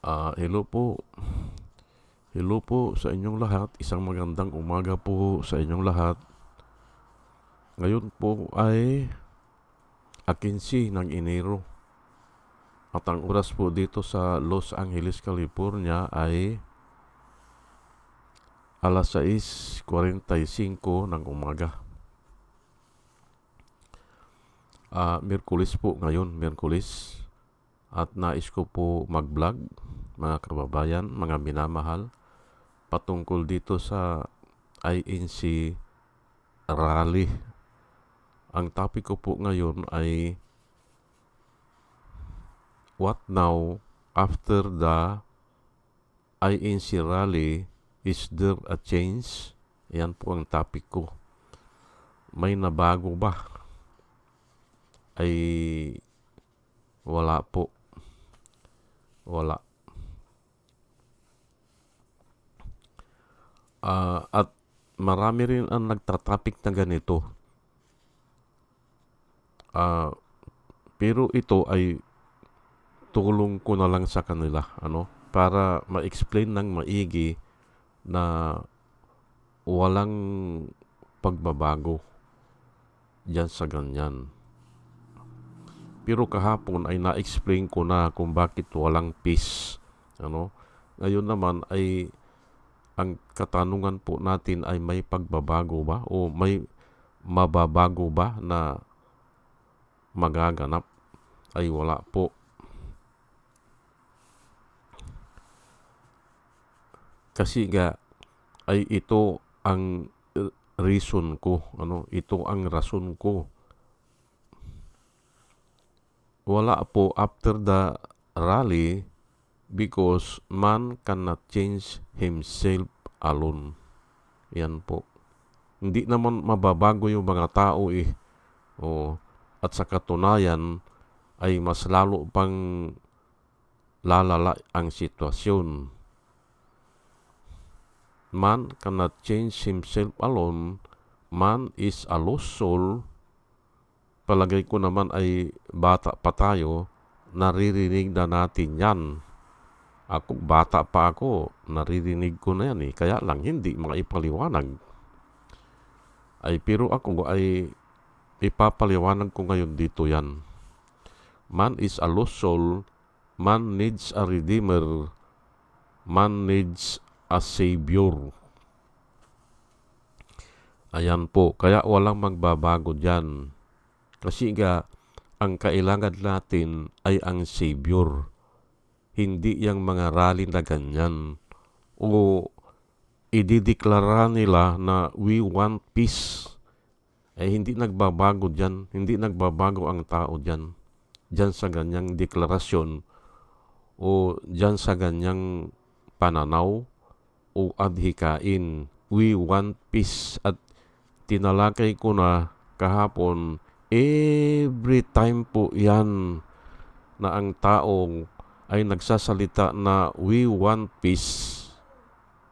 Hello po. Hello po sa inyong lahat. Isang magandang umaga po sa inyong lahat. Ngayon po ay 15 ng Enero. At ang oras po dito sa Los Angeles, California ay alas 6:45 ng umaga. Miyerkules po ngayon, Miyerkules. At nais ko po mag-vlog, mga kababayan, mga minamahal, patungkol dito sa INC rally. Ang topic ko po ngayon ay what now after the INC rally, is there a change? Yan po ang topic ko. May nabago ba? Ay wala po. Wala. At marami rin ang nagtatapik na ganito. Pero ito ay tulong ko na lang sa kanila, para ma-explain ng maigi na walang pagbabago diyan sa ganyan. Pero kahapon ay na-explain ko na kung bakit walang peace. Ngayon naman ay ang katanungan po natin ay may pagbabago ba o may mababago ba na magaganap? Ay wala po. Kasi ay ito ang reason ko, ito ang rason ko. Wala po after the rally because man cannot change himself alone. Yan po. Hindi naman mababago yung mga tao at sa katunayan ay mas lalo pang lalala ang sitwasyon. Man cannot change himself alone. Man is a lost soul. Palagay ko naman ay bata pa tayo, naririnig na natin yan. Ako, bata pa ako, naririnig ko na yan Kaya lang hindi maipaliwanag. Pero ako ay ipapaliwanag ko ngayon dito yan. Man is a lost soul. Man needs a redeemer. Man needs a savior. Ayan po. Kaya walang magbabago dyan. Kasi ang kailangan natin ay ang savior. Hindi yung mga rally na ganyan. O idideklara nila na we want peace. Hindi nagbabago dyan. Hindi nagbabago ang tao dyan. Dyan sa ganyang deklarasyon o dyan sa ganyang pananaw o adhikain. We want peace. At tinalakay ko na kahapon, every time po yan na ang taong ay nagsasalita na we want peace,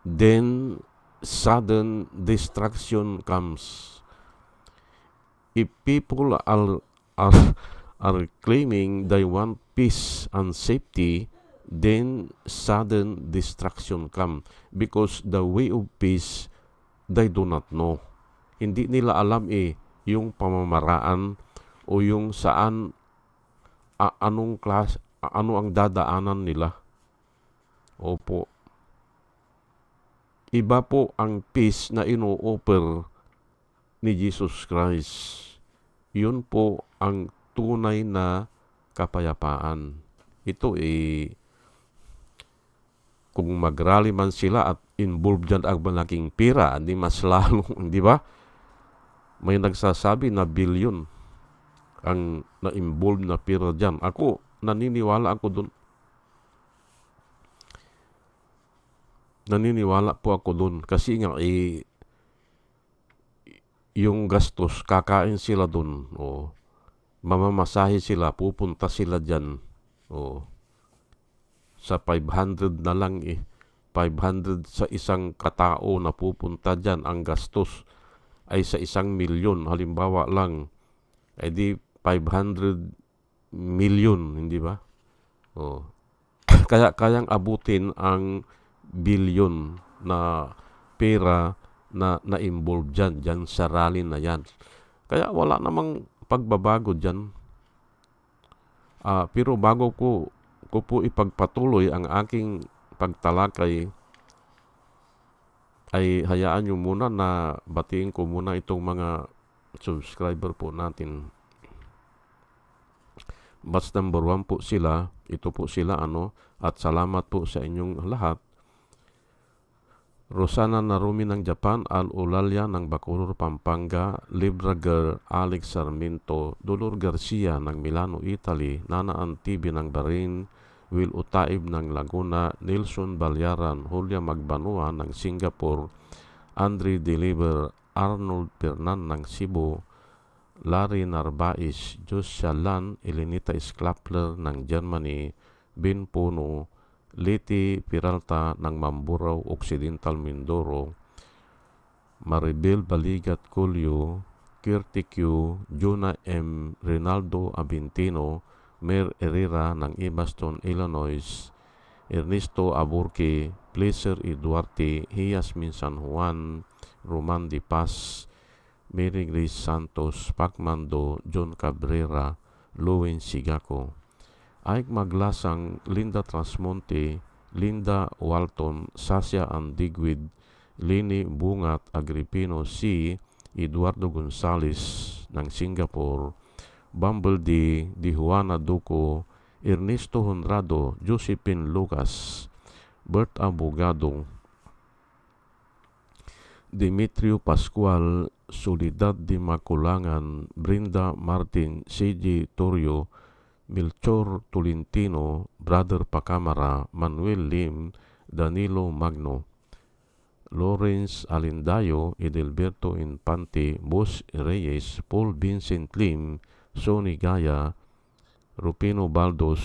then sudden destruction comes. If people are claiming they want peace and safety, then sudden destruction come. Because the way of peace, they do not know. Hindi nila alam yung pamamaraan o yung saan, ano ang dadaanan nila. Opo. Iba po ang peace na ino-offer ni Jesus Christ. Yun po ang tunay na kapayapaan. Ito kung mag-rally man sila at involved dyan ang malaking pira, hindi mas lalo, di ba? May nagsasabi na bilyon ang na-involve na pira dyan. Ako, naniniwala ako dun. Naniniwala po ako dun. Kasi yung gastos, kakain sila dun. Mamamasahe sila, pupunta sila dyan. Sa 500 na lang 500 sa isang katao na pupunta dyan. Ang gastos ay sa 1,000,000. Halimbawa lang, di 500 million, hindi ba? Kaya kayang abutin ang bilyon na pera na na-involve dyan sa rally na yan. Kaya wala namang pagbabago dyan. Pero bago ko po ipagpatuloy ang aking pagtalakay, ay hayaan nyo muna na batiin ko muna itong mga subscriber po natin. Batch number 1 po sila. Ito po sila at salamat po sa inyong lahat. Rosana Narumi ng Japan, Al Ulalya ng Bacolor, Pampanga, Libra Girl, Alex Sarmiento, Dolor Garcia ng Milano, Italy, Nana Antibi ng Bahrain, Will Utaib ng Laguna, Nelson Balyaran, Julia Magbanua ng Singapore, Andre Deliver, Arnold Pernan ng Cebu, Larry Narbais, Jos Shalan, Elenita Sklapler ng Germany, Ben Puno, Liti Peralta ng Mamburao, Occidental Mindoro, Maribel Baligat Culio, Kirti Q, Juna M, Rinaldo Abintino, Mer Herrera ng Evanston, Illinois, Ernesto Aburque, Pleasure Eduarte, Hiasmin San Juan, Roman Di Paz, Mary Grace Santos, Pacmando, John Cabrera, Lowen Sigako, Ike Maglasang, Linda Trasmonte, Linda Walton, Sasha Andigwid, Lini Bungat Agripino C, Eduardo Gonzales ng Singapore, Bumble D, Di Juana Duco, Ernesto Honrado, Josephine Lucas, Bert Abogado, Demetrio Pascual, Solidad de Maculangan, Brinda Martin, C.J. Torrio, Melchor Tolentino, Brother Pacamara, Manuel Lim, Danilo Magno, Lawrence Alindayo, Edelberto Infante, Boss Reyes, Paul Vincent Lim, Sonny Gaya, Rupino Baldos,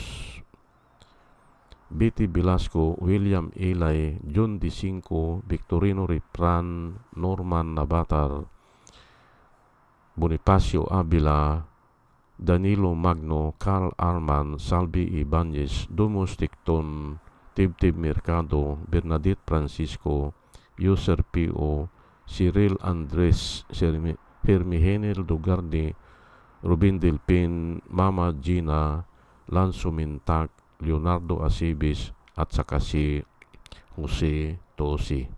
Betty Velasco, William Elay, John D5, Victorino Ripran, Norman Nabatar, Bonifacio Avila, Danilo Magno, Carl Arman, Salvi Ibanez, Dumus Ticton, Tibtib Mercado, Bernadette Francisco, User P.O., Cyril Andres, Hermihenel Dugardi, Rubin Delpin, Mama Gina, Lanzo Mintak, Leonardo Asibis, at saka si Jose Tosi.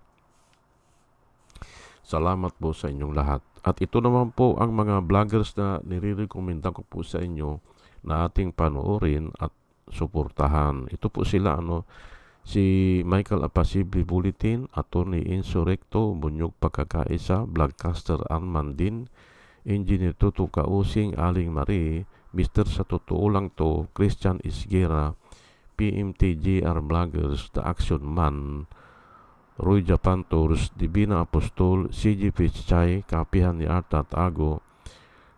Salamat po sa inyong lahat. At ito naman po ang mga vloggers na nire-recommenda ko po sa inyo na ating panoorin at suportahan. Ito po sila si Michael Apasible Bulletin, Attorney Insurrecto, Bunyog Pagkakaisa, Vlogcaster Armandin, Engineer Tuto Kausing, Aling Marie, Mr. Sa Totoo Lang To, Christian Isguera, PMTGR Vloggers, The Action Man, Roy Japan Tours, Divina Apostol, CG Pichay, Kapihan ni Art at Ago,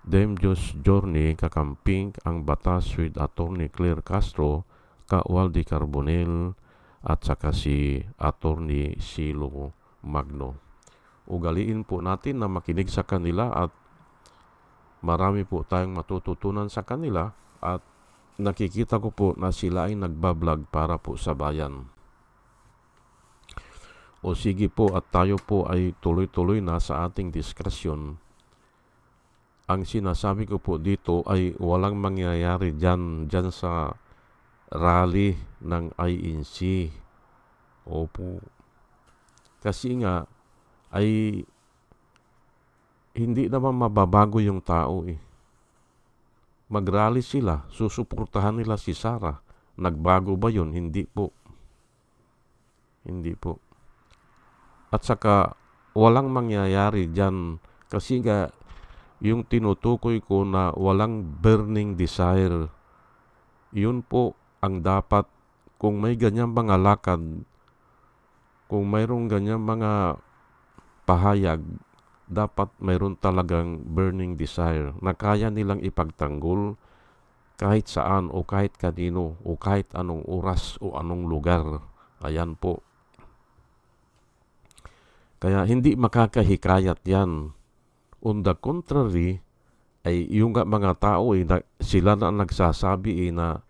Demjos Journey, Kakamping, Ang Batas with Attorney Claire Castro, Waldi Carbonel, at saka si Attorney Silo Magno. Ugaliin po natin na makinig sa kanila at marami po tayong matututunan sa kanila at nakikita ko po na sila ay nagbablog para po sa bayan. O sige po at tayo po ay tuloy-tuloy na sa ating diskusyon. Ang sinasabi ko po dito ay walang mangyayari dyan sa rally ng INC. Opo. Kasi nga ay hindi naman mababago yung tao eh. Mag-rally sila, susuportahan nila si Sara. Nagbago ba yun? Hindi po. Hindi po. At saka, walang mangyayari dyan. Kasi nga, yung tinutukoy ko na walang burning desire, yun po ang dapat, kung may ganyang mga lakad, kung mayroong ganyang mga pahayag, dapat mayroon talagang burning desire na kaya nilang ipagtanggol kahit saan o kahit kanino o kahit anong oras o anong lugar. Ayan po. Kaya hindi makakahikayat yan. On the contrary, ay yung mga tao sila na nagsasabi na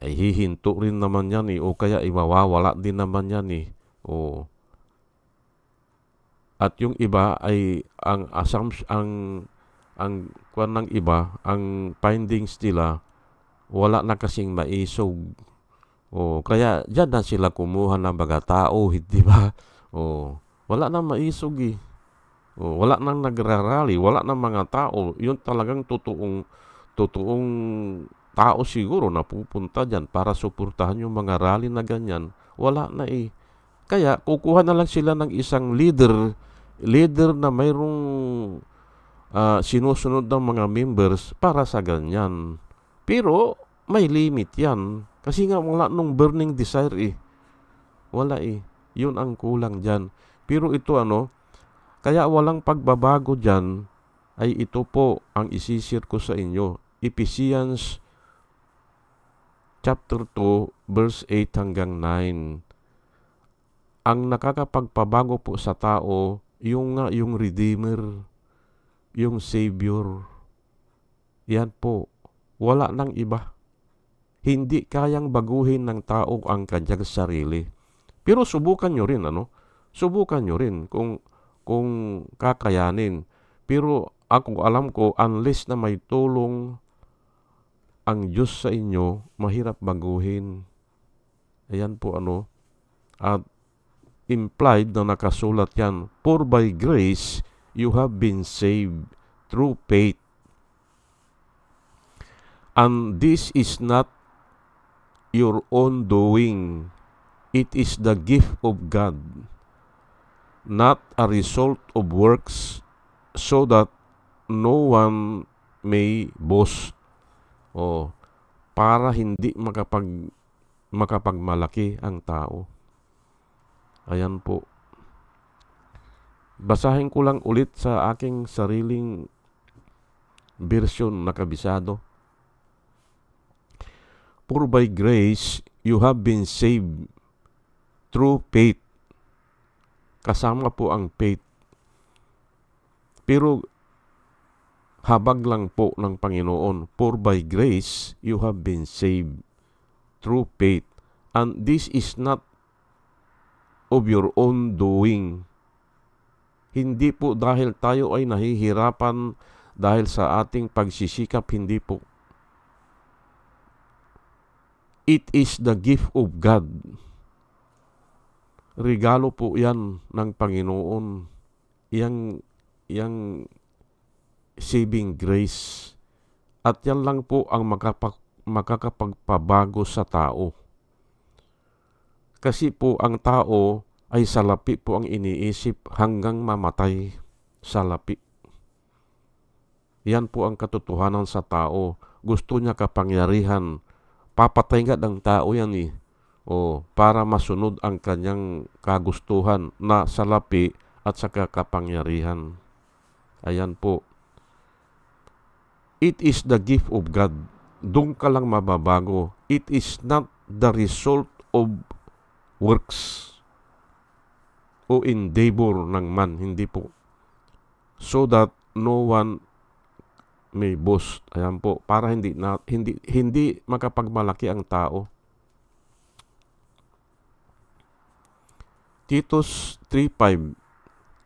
ay hihinto rin naman yan o kaya mawawala din naman yan o. At yung iba ay ang assumption, ang kwan ng iba, ang findings nila wala na kasing maisog. Kaya diyan na sila kumuha ng mga tao, di ba? Wala na maisog wala nang nagrarally, wala nang mga tao. Yun talagang totoong tao siguro na pupunta diyan para suportahan yung mga rally na ganyan. Wala na Kaya kukuha na lang sila ng isang leader na mayroong sinusunod ng mga members para sa ganyan. Pero may limit yan. Kasi nga wala nung burning desire Wala Yun ang kulang dyan. Pero ito kaya walang pagbabago dyan ay ito po ang isishare ko sa inyo. Ephesians chapter 2 verse 8 hanggang 9. Ang nakakapagpabago po sa tao, yung Redeemer, yung Savior. Yan po. Wala nang iba. Hindi kayang baguhin ng tao ang kanyang sarili. Pero subukan nyo rin, Subukan nyo rin kung kakayanin. Pero ako alam ko, unless na may tulong ang Diyos sa inyo, mahirap baguhin. Ayan po At implied na nakasulat yan, for by grace you have been saved through faith. And this is not your own doing. It is the gift of God, not a result of works, so that no one may boast. Para hindi makapagmalaki ang tao. Ayan po. Basahin ko lang ulit sa aking sariling version na kabisado. For by grace you have been saved through faith. Kasama po ang faith. Pero habag lang po ng Panginoon. For by grace you have been saved through faith. And this is not of your own doing. Hindi po dahil tayo ay nahihirapan dahil sa ating pagsisikap, hindi po. It is the gift of God. Regalo po yan ng Panginoon. Yang saving grace. At yan lang po ang makakapagpabago sa tao. Kasi po ang tao ay salapi po ang iniisip hanggang mamatay. Salapi. Yan po ang katotohanan sa tao. Gusto niya kapangyarihan. Papatay nga ng tao yan para masunod ang kanyang kagustuhan na salapi at saka kapangyarihan. Ayan po. It is the gift of God. Doon ka lang mababago. It is not the result of works o endeavor ng man. Hindi po. So that no one may boast. Ayan po. Para hindi makapagmalaki ang tao. Titus 3:5.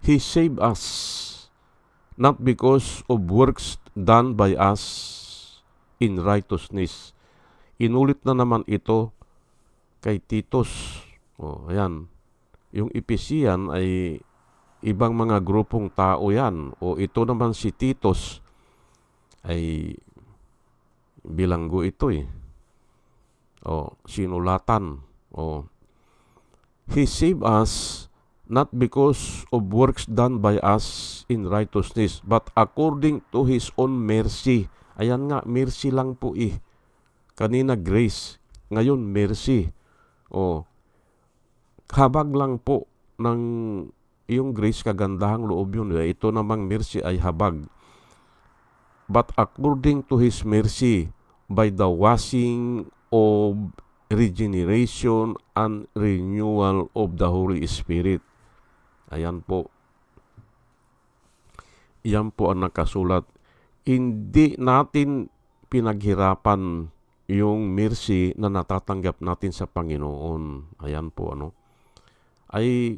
He saved us not because of works done by us in righteousness. Inulit na naman ito kay Titus. Ayan. Yung Ephesian ay ibang mga grupong tao yan. Ito naman si Titus ay bilanggo ito sinulatan. He saved us not because of works done by us in righteousness, but according to His own mercy. Ayan nga, mercy lang po Kanina grace, ngayon mercy. Habag lang po ng yung grace, kagandahang loob yun. Ito namang mercy ay habag. But according to His mercy, by the washing of regeneration and renewal of the Holy Spirit. Ayan po. Yan po ang nakasulat. Hindi natin pinaghirapan yung mercy na natatanggap natin sa Panginoon. Ayan po, ay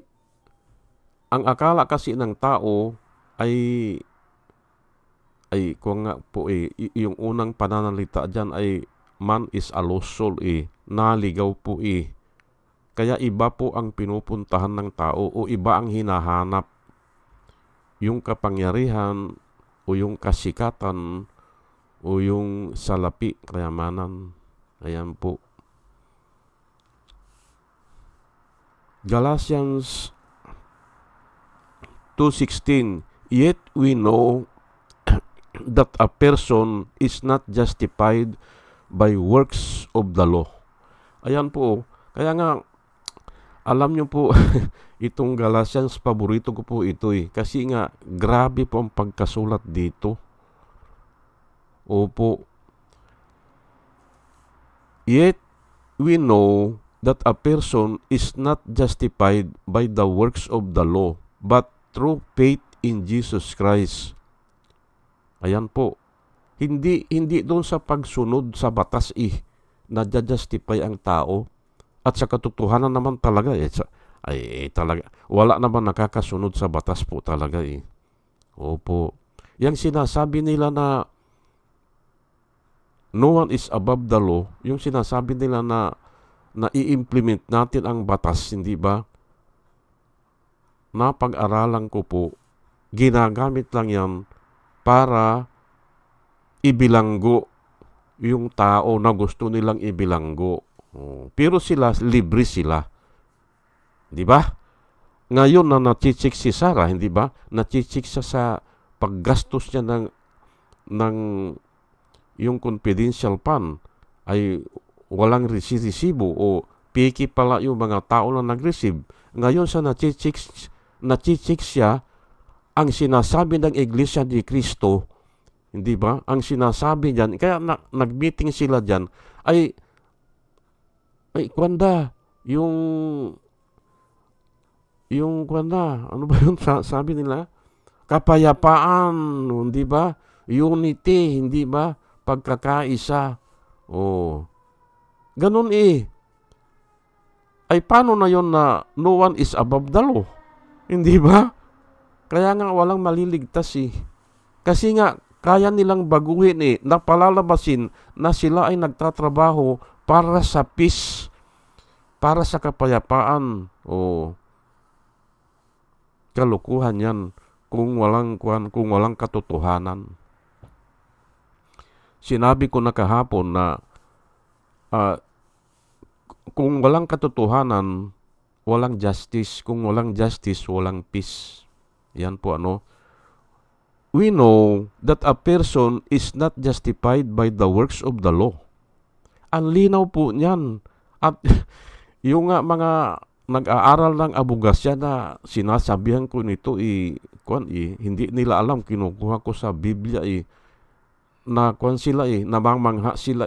ang akala kasi ng tao ay kung nga po yung unang pananalita dyan ay man is a lost soul naligaw po Kaya iba po ang pinupuntahan ng tao o iba ang hinahanap. Yung kapangyarihan o yung kasikatan o yung salapi, kayamanan. Ayan po. Galatians 2:16, yet we know that a person is not justified by works of the law. Ayan po. Kaya nga, alam nyo po, itong Galatians, paborito ko po ito Kasi nga, grabe po ang pagkasulat dito. Opo. Yet, we know that a person is not justified by the works of the law, but through faith in Jesus Christ. Ayan po. Hindi doon sa pagsunod sa batas na-justify ang tao. At sa katotohanan naman talaga talaga wala naman nakakasunod sa batas po talaga Opo. Yang sinasabi nila na no one is above the law, yung sinasabi nila na i-implement natin ang batas, hindi ba? Napag-aralan ko po, ginagamit lang yan para ibilanggo yung tao na gusto nilang ibilanggo. Pero sila, libre sila. Di ba? Ngayon na nachichik si Sarah, hindi ba? Nachichik siya sa paggastos niya ng yung confidential fund ay walang resibo o piki pala yung mga tao na nag-receive. Ngayon sa nachichik siya, ang sinasabi ng Iglesia ni Cristo, hindi ba? Ang sinasabi diyan, kaya nag-meeting sila diyan ay kwanda, yung kwanda, ano ba yun sabi nila? Kapayapaan, hindi ba? Unity, hindi ba? Pagkakaisa. Ganun Ay paano na yon na no one is above the law? Hindi ba? Kaya nga walang maliligtas Kasi nga, kaya nilang baguhin na palalabasin na sila ay nagtatrabaho para sa peace, para sa kapayapaan. Kalukuhan yan kung walang katotohanan. Sinabi ko na kahapon na kung walang katotohanan, walang justice. Kung walang justice, walang peace. Yan po We know that a person is not justified by the works of the law. Ang linaw po niyan. At yung mga nag-aaral ng abogasya na sinasabihan ko nito hindi nila alam, kinukuha ko sa Biblia na sila namangmangha sila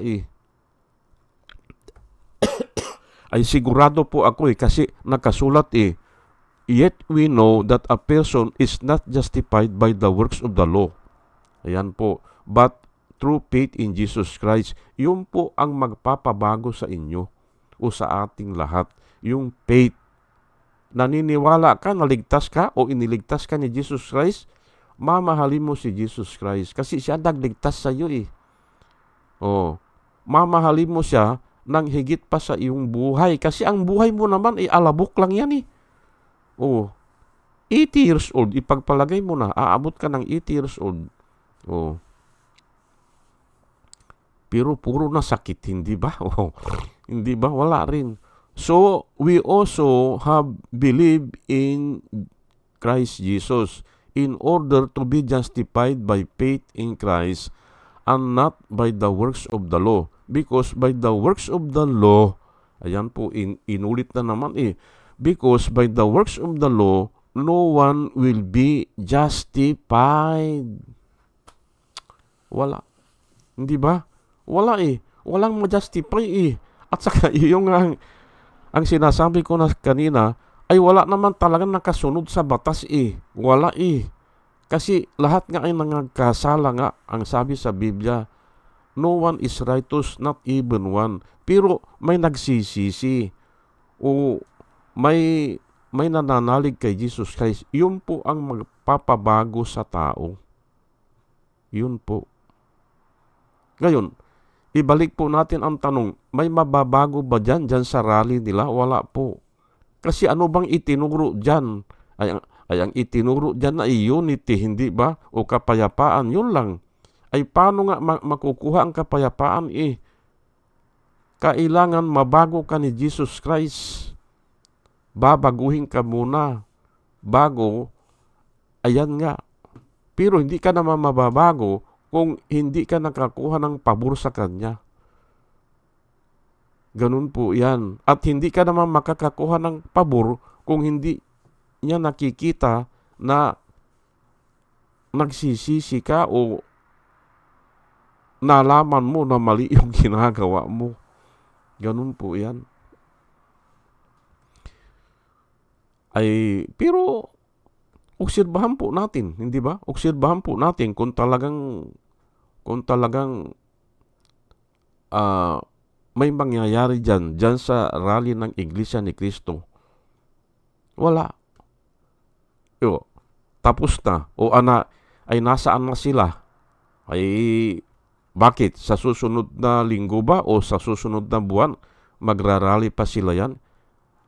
ay sigurado po ako kasi nakasulat yet we know that a person is not justified by the works of the law. Ayan po. But through faith in Jesus Christ, yun po ang magpapabago sa inyo o sa ating lahat. Yung faith. Naniniwala ka, naligtas ka o iniligtas ka ni Jesus Christ, mamahalin mo si Jesus Christ kasi siya nagligtas sa iyo mamahalin mo siya ng higit pa sa iyong buhay kasi ang buhay mo naman alabok lang yan 80 years old, ipagpalagay mo na aabot ka ng 80 years old. Pero puro na sakit, hindi ba? Hindi ba? Wala rin. So, we also have believed in Christ Jesus in order to be justified by faith in Christ and not by the works of the law. Because by the works of the law, ayan po, inulit na naman because by the works of the law, no one will be justified. Wala. Hindi ba? Wala Walang ma-justify At saka yung ang sinasabi ko na kanina ay wala naman talagang nakasunod sa batas Wala Kasi lahat nga ay nangagkasala nga ang sabi sa Biblia. No one is righteous, not even one. Pero may nagsisisi o may nananalig kay Jesus Christ. Yun po ang magpapabago sa tao. Yun po. Ngayon, ibalik po natin ang tanong, may mababago ba dyan sa rally nila? Wala po. Kasi ano bang itinuro dyan? Ay ang itinuro dyan na unity, hindi ba? O kapayapaan, yun lang. Ay paano nga makukuha ang kapayapaan Kailangan mabago ka ni Jesus Christ. Babaguhin ka muna. Bago, ayan nga. Pero hindi ka naman mababago kung hindi ka nakakuha ng pabor sa Kanya. Ganun po yan. At hindi ka naman makakakuha ng pabor kung hindi niya nakikita na nagsisisi ka o nalaman mo na mali yung ginagawa mo. Ganun po yan. Pero obserbahan po natin, hindi ba? Obserbahan po natin kung talagang may mangyayari dyan sa rally ng Iglesia ni Cristo. Wala. Tapos na. Ay nasaan na sila? Bakit? Sa susunod na linggo ba o sa susunod na buwan, magrarally pa sila yan?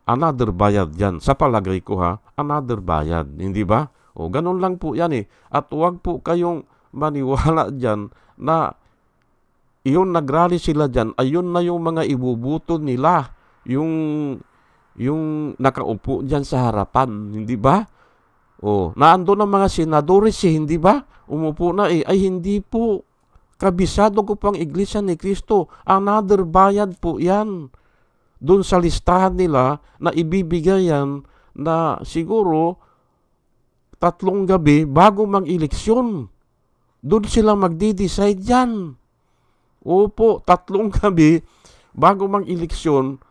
Another bayad yan. Sa palagay ko another bayad. Hindi ba? Ganun lang po yan At huwag po kayong maniwala dyan na iyon nagrally sila dyan, ayun na yung mga ibubuto nila. Yung nakaupo dyan sa harapan. Hindi ba? Naandun ang mga senadores hindi ba? Umupo na Ay hindi po. Kabisado ko pang Iglesia ni Cristo. Another bayad po yan. Doon sa listahan nila na ibibigay yan na siguro 3 gabi bago mag-eleksyon. Doon sila magdi-decide yan. Opo, 3 gabi bago mag-eleksyon,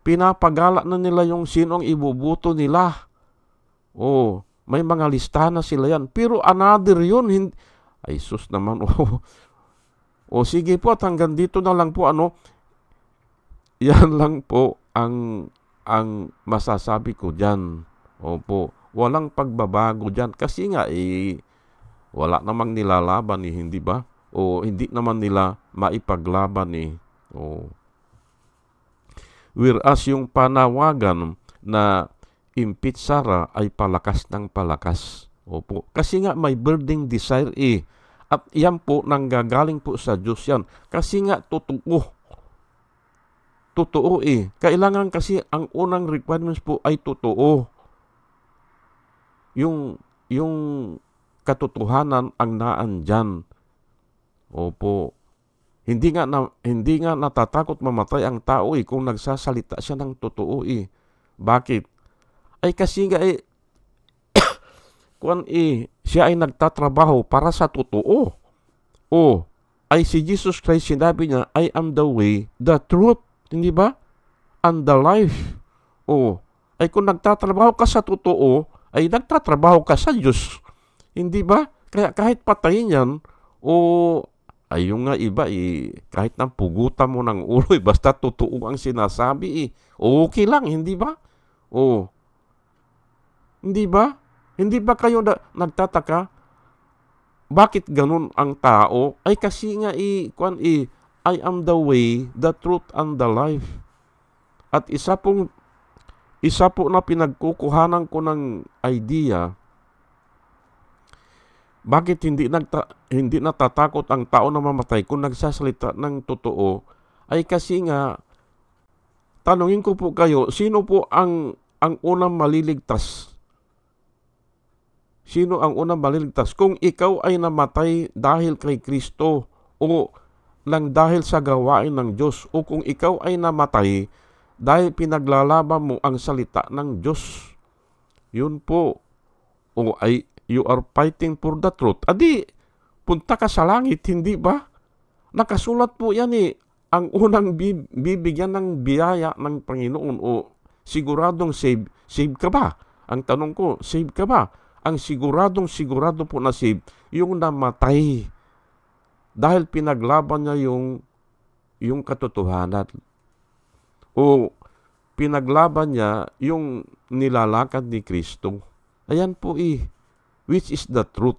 pinapagala na nila yung sino ang ibubuto nila. May mga listahan na sila yan. Pero another yun. Ay sus naman. Sige po at hanggang dito na lang po yan lang po ang masasabi ko dyan. Opo, walang pagbabago dyan. Kasi nga, wala namang nilalaban hindi ba? Hindi naman nila maipaglaban Whereas yung panawagan na impeach Sara ay palakas ng palakas. Opo, kasi nga may burning desire At yan po nanggagaling po sa Diyos yan. Kasi nga totoo Kailangan kasi ang unang requirements po ay totoo. Yung katotohanan ang naandyan. Opo. Hindi nga natatakot mamatay ang tao kung nagsasalita siya ng totoo Bakit? Ay kasi nga siya ay nagtatrabaho para sa totoo. Ay si Jesus Christ sinabi niya, I am the way, the truth, hindi ba? And the life. Ay kung nagtatrabaho ka sa totoo, ay nagtatrabaho ka sa Diyos. Hindi ba? Kaya kahit patayin yan, ay yung nga iba kahit nang pugutan mo ng ulo basta totoo ang sinasabi okay lang, hindi ba? Hindi ba? Hindi ba kayo nagtataka? Bakit ganun ang tao? Ay kasi nga I am the way, the truth, and the life. At isa po na pinagkukuhanan ko ng idea, bakit hindi natatakot ang tao na mamatay kung nagsasalita ng totoo? Ay kasi nga, tanungin ko po kayo, sino po ang unang maliligtas? Sino ang unang maliligtas? Kung ikaw ay namatay dahil kay Kristo o lang dahil sa gawain ng Diyos, o kung ikaw ay namatay dahil pinaglalaban mo ang salita ng Diyos, yun po. You are fighting for the truth. Adi, punta ka sa langit, hindi ba? Nakasulat po yan Ang unang bibigyan ng biyaya ng Panginoon siguradong save ka ba? Ang tanong ko, save ka ba? Ang sigurado po na save, yung namatay Dahil pinaglaban niya yung katotohanan o pinaglaban niya yung nilalakad ni Kristo. Ayan po which is the truth.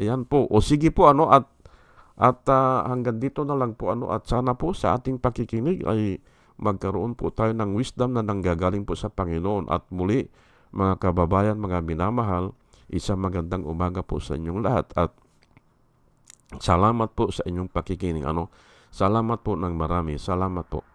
Ayan po. O sige po hanggang dito na lang po at sana po sa ating pakikinig ay magkaroon po tayo ng wisdom na nanggagaling po sa Panginoon. At muli, mga kababayan, mga minamahal, isang magandang umaga po sa inyong lahat at salamat po sa inyong pakikinig. Salamat po ng marami. Salamat po.